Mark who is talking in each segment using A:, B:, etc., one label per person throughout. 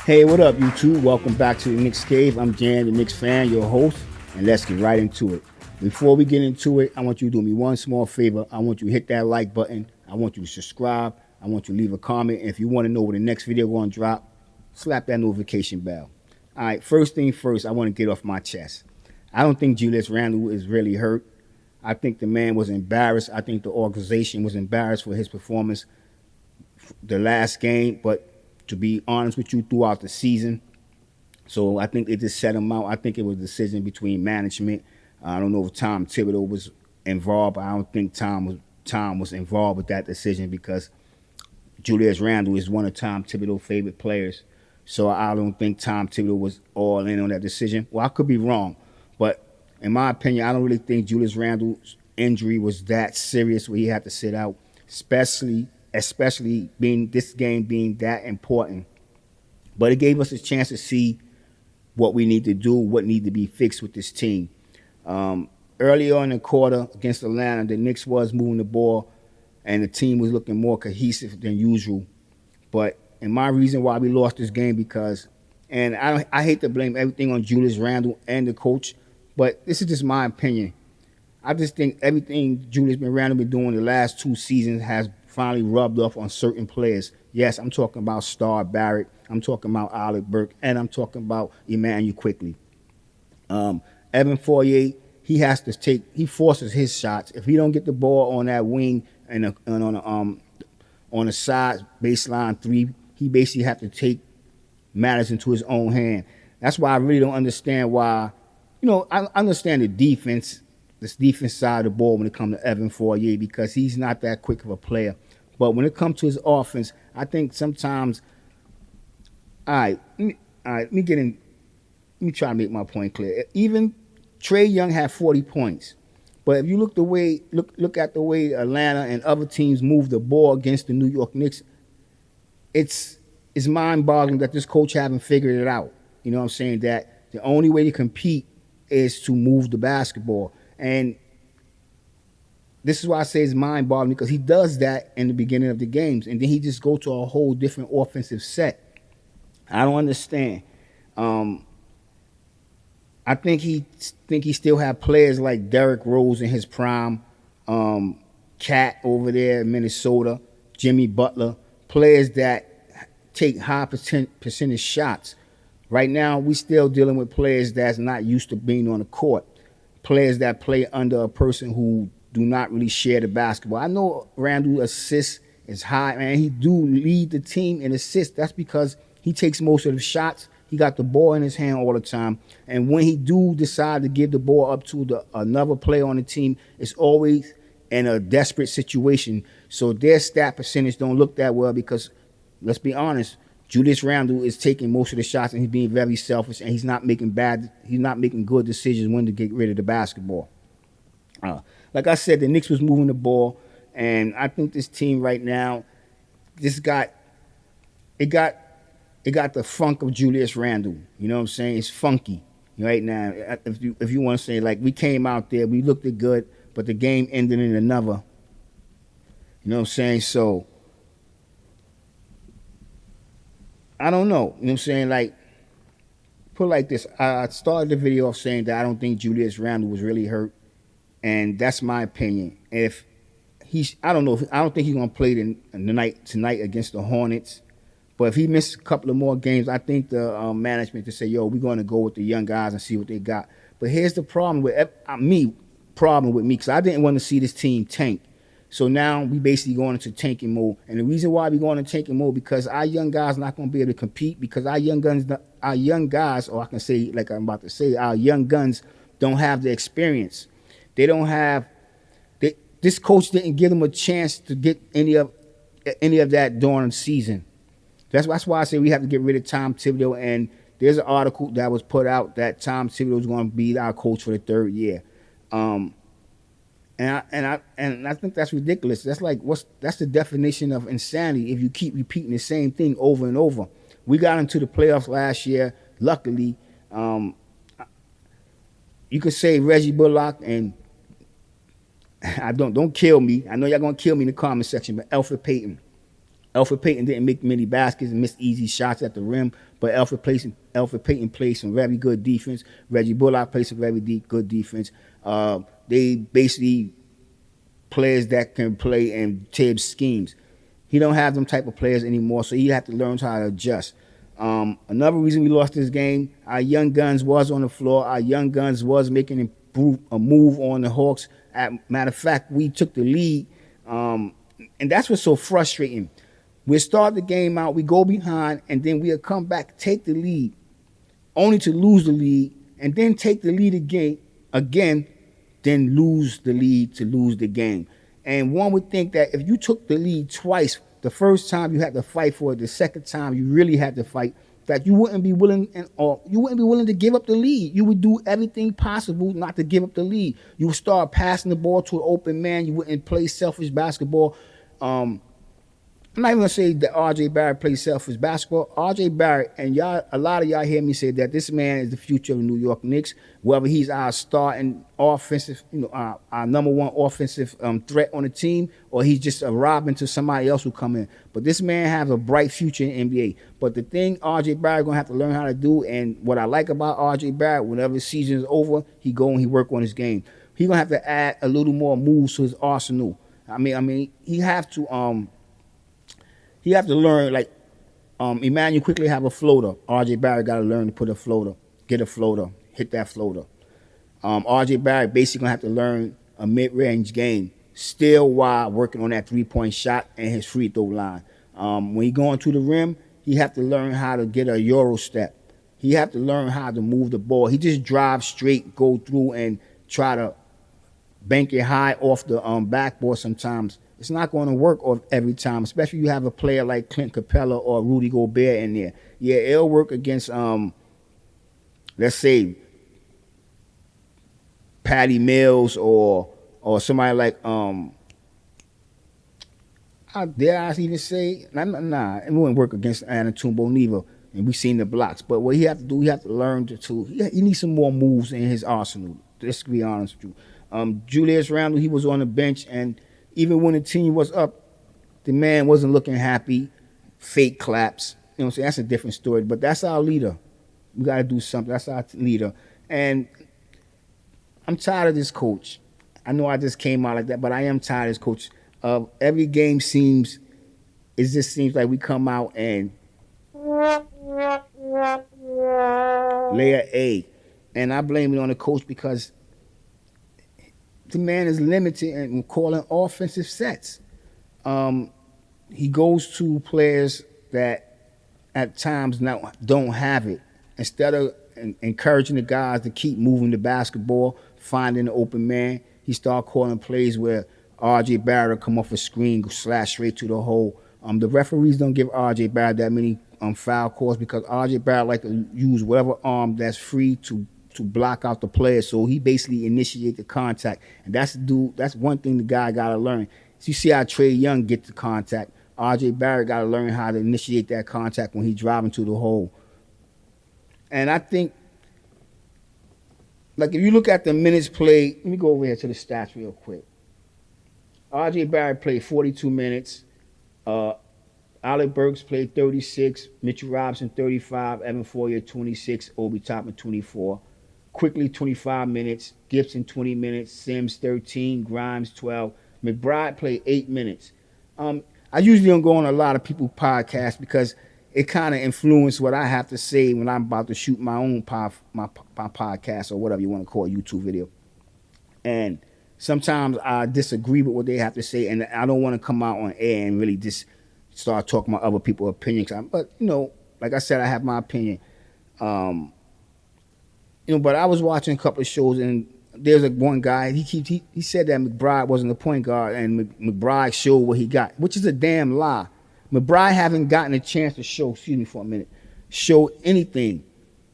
A: Hey, what up, YouTube? Welcome back to the Knicks Cave. I'm Jan, the Knicks fan, your host, and let's get right into it. Before we get into it, I want you to do me one small favor. I want you to hit that like button. I want you to subscribe. I want you to leave a comment. And if you want to know when the next video going to drop, slap that notification bell. All right, first thing first, I want to get off my chest. I don't think Julius Randle is really hurt. I think the man was embarrassed. I think the organization was embarrassed for his performance the last game, but to be honest with you, throughout the season. So I think they just set him out. I think it was a decision between management. I don't know if Tom Thibodeau was involved, but I don't think Tom was involved with that decision because Julius Randle is one of Tom Thibodeau's favorite players. So I don't think Tom Thibodeau was all in on that decision. Well, I could be wrong, but in my opinion, I don't really think Julius Randle's injury was that serious where he had to sit out, especially being this game being that important. But it gave us a chance to see what we need to do, what need to be fixed with this team. Earlier on in the quarter against Atlanta, the Knicks was moving the ball, and the team was looking more cohesive than usual. But in my reason why we lost this game and I hate to blame everything on Julius Randle and the coach, but this is just my opinion. I just think everything Julius Randle been doing the last 2 seasons has finally rubbed off on certain players. Yes, I'm talking about Star Barrett. I'm talking about Alec Burke, and I'm talking about Emmanuel Quickly. Evan Fournier, he forces his shots. If he don't get the ball on that wing and on a side baseline 3, he basically have to take matters into his own hand. That's why I really don't understand why. I understand the defense. This defense side of the ball when it comes to Evan Fournier because he's not that quick of a player. But when it comes to his offense, I think sometimes, let me try to make my point clear. Even Trae Young had 40 points. But if you look at the way Atlanta and other teams move the ball against the New York Knicks, it's mind-boggling that this coach haven't figured it out. You know what I'm saying? That the only way to compete is to move the basketball. And this is why I say it's mind-boggling because he does that in the beginning of the games, and then he just goes to a whole different offensive set. I don't understand. I think he still have players like Derrick Rose in his prime, Cat over there in Minnesota, Jimmy Butler, players that take high percentage shots. Right now, we still dealing with players that's not used to being on the court. Players that play under a person who do not really share the basketball. I know Randle assists is high, man. He do lead the team in assists. That's because he takes most of the shots. He got the ball in his hand all the time. And when he do decide to give the ball up to another player on the team, it's always in a desperate situation. So their stat percentage don't look that well because, let's be honest, Julius Randle is taking most of the shots and he's being very selfish and he's not making good decisions when to get rid of the basketball. Like I said, the Knicks was moving the ball, and I think this team right now got the funk of Julius Randle. You know what I'm saying? It's funky right now. If you want to say, like, we came out there, we looked good, but the game ended in another. You know what I'm saying? So I don't know. You know what I'm saying? Like, put it like this. I started the video off saying that I don't think Julius Randle was really hurt. And that's my opinion. I don't think he's gonna play tonight against the Hornets. But if he misses a couple of more games, I think the management to say, "Yo, we're gonna go with the young guys and see what they got." But here's the problem with me, because I didn't want to see this team tank. So now we basically going into tanking mode. And the reason why we going into tanking mode because our young guys not going to be able to compete because our young guys, or I can say like I'm about to say, our young guns don't have the experience. They don't have. This coach didn't give them a chance to get any of that during the season. That's why I say we have to get rid of Tom Thibodeau. And there's an article that was put out that Tom Thibodeau is going to be our coach for the 3rd year. And I think that's ridiculous. That's the definition of insanity if you keep repeating the same thing over and over. We got into the playoffs last year. Luckily, you could say Reggie Bullock and don't kill me. I know y'all gonna kill me in the comment section, but Elfrid Payton. Alfred Payton didn't make many baskets and missed easy shots at the rim, but Alfred Payton played some very good defense. Reggie Bullock played some very good defense. They basically players that can play in Tibbs schemes. He don't have them type of players anymore, so he had to learn how to adjust. Another reason we lost this game, our young guns was on the floor. Our young guns was making a move on the Hawks. Matter of fact, we took the lead, and that's what's so frustrating. We start the game out, we go behind, and then we'll come back, take the lead, only to lose the lead, and then take the lead again, then lose the lead to lose the game. And one would think that if you took the lead twice, the first time you had to fight for it, the second time you really had to fight, that you wouldn't be willing to give up the lead. You would do everything possible not to give up the lead. You would start passing the ball to an open man. You wouldn't play selfish basketball. I'm not even gonna say that R.J. Barrett plays selfish basketball. R.J. Barrett, and y'all, a lot of y'all hear me say that this man is the future of the New York Knicks. Whether he's our starting offensive, our number one offensive threat on the team, or he's just a Robin to somebody else who come in. But this man has a bright future in NBA. But the thing R.J. Barrett gonna have to learn how to do, and what I like about R.J. Barrett, whenever the season is over, he go and he work on his game. He gonna have to add a little more moves to his arsenal. I mean, he have to learn, like, Emmanuel quickly have a floater. R.J. Barrett got to learn to put a floater, get a floater, hit that floater. R.J. Barrett basically going to have to learn a mid-range game, still while working on that three-point shot and his free throw line. When he going to the rim, he have to learn how to get a Euro step. He have to learn how to move the ball. He just drive straight, go through, and try to bank it high off the backboard sometimes. It's not going to work every time, especially if you have a player like Clint Capella or Rudy Gobert in there. Yeah, it'll work against, let's say, Patty Mills or somebody like, dare I even say, nah, it wouldn't work against Antetokounmpo neither. And we've seen the blocks. But what he have to do, he have to learn he needs some more moves in his arsenal. Let's be honest with you. Julius Randle, he was on the bench, and even when the team was up, the man wasn't looking happy. Fake claps. You know what I'm saying? That's a different story. But that's our leader. We got to do something. That's our leader. And I'm tired of this coach. I know I just came out like that, but I am tired of this coach. Every game it just seems like we come out and lay an egg. And I blame it on the coach because the man is limited in calling offensive sets. He goes to players that at times now don't have it. Instead of encouraging the guys to keep moving the basketball, finding the open man, he started calling plays where R.J. Barrett come off a screen, go slash straight to the hole. The referees don't give R.J. Barrett that many foul calls because R.J. Barrett like to use whatever arm that's free to block out the player, so he basically initiate the contact, and that's one thing the guy got to learn. So you see how Trae Young get the contact. R.J. Barrett got to learn how to initiate that contact when he's driving to the hole. And I think, like, if you look at the minutes played, let me go over here to the stats real quick. R.J. Barrett played 42 minutes. Alec Burks played 36. Mitchell Robinson 35. Evan Fournier 26. Obi Toppin 24. Quickly 25 minutes, Gibson 20 minutes, Sims 13, Grimes 12. McBride played 8 minutes. I usually don't go on a lot of people's podcasts because it kind of influences what I have to say when I'm about to shoot my own my podcast or whatever you want to call a YouTube video. And sometimes I disagree with what they have to say, and I don't want to come out on air and really just start talking about other people's opinions. But, like I said, I have my opinion. But I was watching a couple of shows, and there's one guy, he said that McBride wasn't a point guard, and McBride showed what he got, which is a damn lie. McBride haven't gotten a chance to show anything. You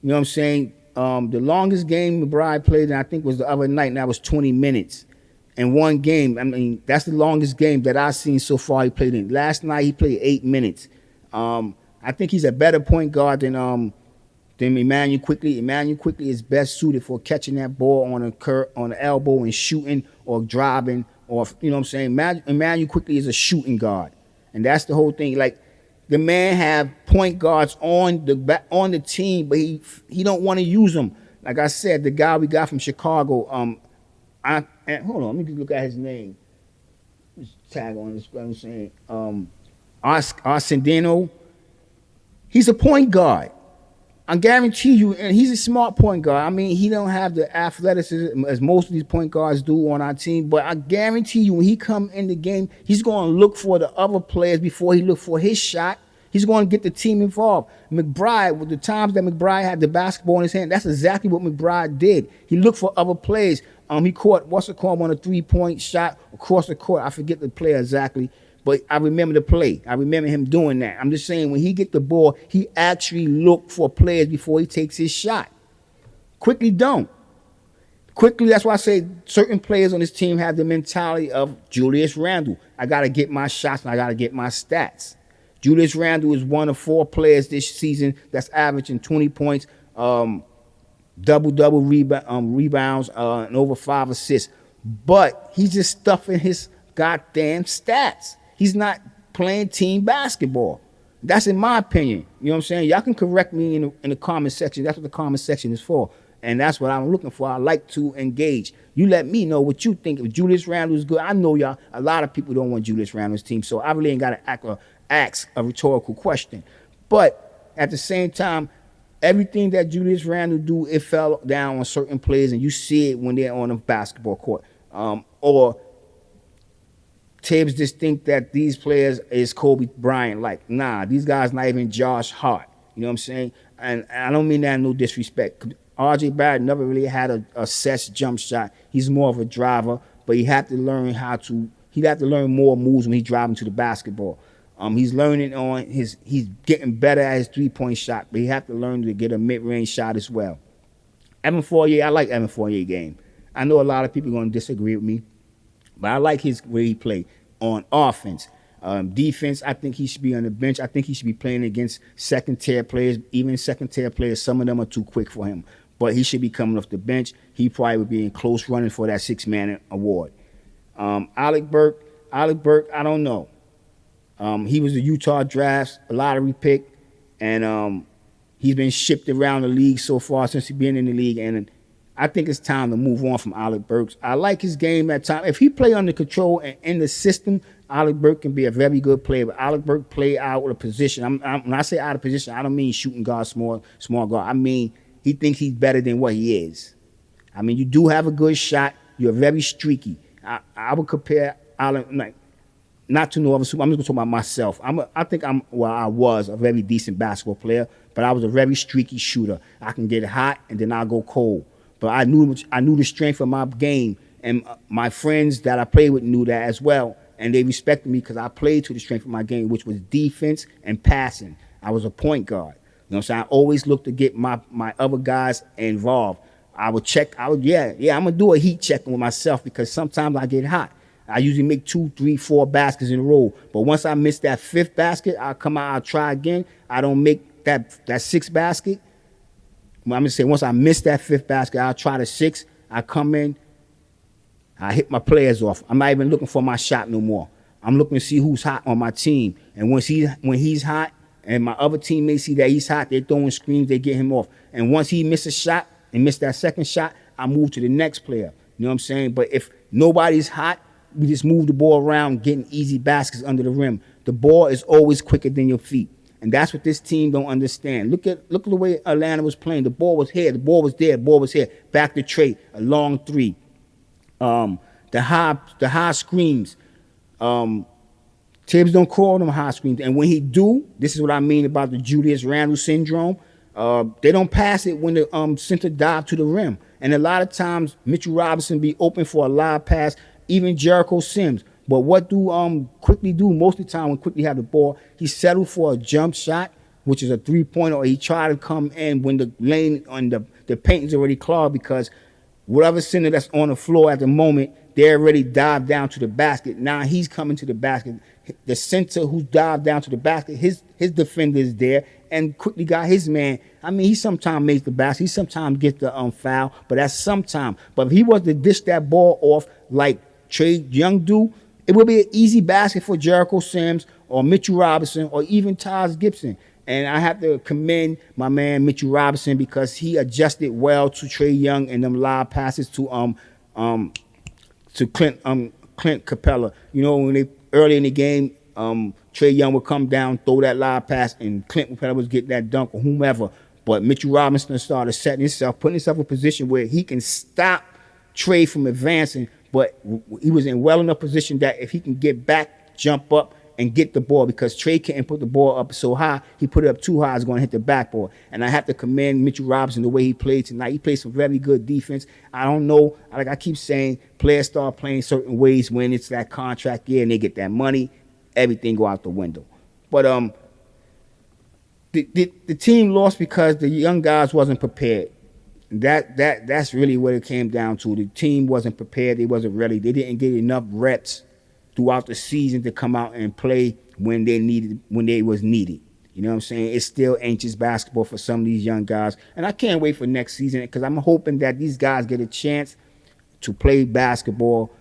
A: know what I'm saying? The longest game McBride played, I think, was the other night, and that was 20 minutes. In one game, I mean, that's the longest game that I've seen so far he played in. Last night, he played 8 minutes. I think he's a better point guard than Emmanuel Quickly. Emmanuel Quickly is best suited for catching that ball on the elbow and shooting or driving, or, you know what I'm saying? Emmanuel Quickly is a shooting guard. and that's the whole thing. Like the man have point guards on the team, but he don't want to use them. Like I said, the guy we got from Chicago, hold on, let me just look at his name. Let's tag on this. What I'm saying, Arsendino. He's a point guard. I guarantee you, and he's a smart point guard. I mean, he don't have the athleticism as most of these point guards do on our team, but I guarantee you when he come in the game, he's going to look for the other players before he look for his shot. He's going to get the team involved. McBride, with the times that McBride had the basketball in his hand, that's exactly what McBride did. He looked for other plays. He caught, on a three-point shot across the court. I forget the player exactly. But I remember the play. I remember him doing that. I'm just saying, when he get the ball, he actually look for players before he takes his shot. Quickly don't. Quickly, that's why I say certain players on this team have the mentality of Julius Randle. I got to get my shots and I got to get my stats. Julius Randle is one of 4 players this season that's averaging 20 points, double rebounds, and over 5 assists. But he's just stuffing his goddamn stats. He's not playing team basketball. That's in my opinion. You know what I'm saying? Y'all can correct me in the comment section. That's what the comment section is for. And that's what I'm looking for. I like to engage. You let me know what you think. If Julius Randle is good, I know y'all, a lot of people don't want Julius Randle's team, so I really ain't got to ask a rhetorical question. But at the same time, everything that Julius Randle do, it fell down on certain players, and you see it when they're on a basketball court. Or Tibbs just think that these players is Kobe Bryant. Like, nah, these guys not even Josh Hart. You know what I'm saying? And I don't mean that in no disrespect. R.J. Barrett never really had a set jump shot. He's more of a driver, but he had to learn more moves when he's driving to the basketball. He's learning he's getting better at his three-point shot, but he have to learn to get a mid-range shot as well. Evan Fournier, I like Evan Fournier game. I know a lot of people are going to disagree with me, but I like his way he play on offense. Defense, I think he should be on the bench. I think he should be playing against second-tier players. Even second-tier players, some of them are too quick for him. But he should be coming off the bench. He probably would be in close running for that 6-man award. Alec Burke, I don't know. He was a Utah drafts, a lottery pick, and he's been shipped around the league so far since he's been in the league, and I think it's time to move on from Alec Burks. I like his game at times. If he play under control and in the system, Alec Burke can be a very good player, but Alec Burke play out of position. When I say out of position, I don't mean shooting guard, small guard. I mean he thinks he's better than what he is. I mean, you do have a good shot. You're very streaky. I would compare Alec, like, not to no other super. I'm just going to talk about myself. I was a very decent basketball player, but I was a very streaky shooter. I can get hot and then I'll go cold. But I knew the strength of my game, and my friends that I played with knew that as well, and they respected me because I played to the strength of my game, which was defense and passing. I was a point guard. You know what I'm saying? I always looked to get my other guys involved. I'm going to do a heat check with myself because sometimes I get hot. I usually make 2, 3, 4 baskets in a row. But once I miss that 5th basket, I'll come out, I'll try again. I don't make that 6th basket. I'm going to say once I miss that 5th basket, I'll try the 6th. I come in, I hit my players off. I'm not even looking for my shot no more. I'm looking to see who's hot on my team. And when he's hot and my other teammates see that he's hot, they're throwing screens, they get him off. And once he misses a shot and miss that 2nd shot, I move to the next player. You know what I'm saying? But if nobody's hot, we just move the ball around, getting easy baskets under the rim. The ball is always quicker than your feet. And that's what this team don't understand. Look at the way Atlanta was playing. The ball was here. The ball was there. The ball was here. Back to Trey. A long 3. The high screens. Tibbs don't call them high screens. And when he do, this is what I mean about the Julius Randle syndrome. They don't pass it when the center dive to the rim. And a lot of times, Mitchell Robinson be open for a live pass, even Jericho Sims. But what do Quickly do most of the time when Quickly have the ball? He settled for a jump shot, which is a 3-pointer, or he try to come in when the lane on the paint is already clogged, because whatever center that's on the floor at the moment, they already dived down to the basket. Now he's coming to the basket. The center who dived down to the basket, his defender is there, and Quickly got his man. I mean, he sometimes makes the basket. He sometimes gets the foul, but that's sometimes. But if he was to dish that ball off like Trey Young do, it will be an easy basket for Jericho Sims or Mitchell Robinson or even Taj Gibson. And I have to commend my man Mitchell Robinson because he adjusted well to Trey Young and them live passes um to Clint Capella. You know, when they early in the game, Trey Young would come down, throw that live pass, and Clint Capella was getting that dunk or whomever. But Mitchell Robinson started setting himself, putting himself in a position where he can stop Trey from advancing, but he was in well enough position that if he can get back, jump up, and get the ball, because Trey can't put the ball up so high, he put it up too high, it's going to hit the backboard. And I have to commend Mitchell Robinson the way he played tonight. He played some very good defense. I don't know, like I keep saying, players start playing certain ways when it's that contract year and they get that money, everything go out the window. But the team lost because the young guys wasn't prepared. That's really what it came down to. The team wasn't prepared. They wasn't ready. They didn't get enough reps throughout the season to come out and play when they was needed. You know what I'm saying? It's still anxious basketball for some of these young guys. And I can't wait for next season because I'm hoping that these guys get a chance to play basketball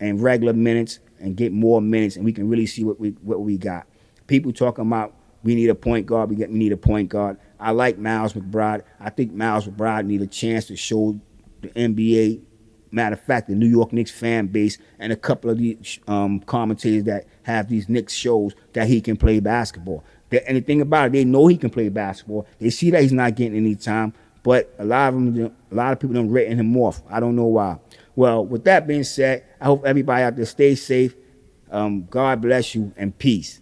A: in regular minutes and get more minutes, and we can really see what we got. People talking about we need a point guard, we need a point guard. I like Miles McBride. I think Miles McBride need a chance to show the NBA, matter of fact, the New York Knicks fan base and a couple of these commentators that have these Knicks shows that he can play basketball. And the thing about it, they know he can play basketball. They see that he's not getting any time, but a lot of people done written him off. I don't know why. Well, with that being said, I hope everybody out there stays safe. God bless you and peace.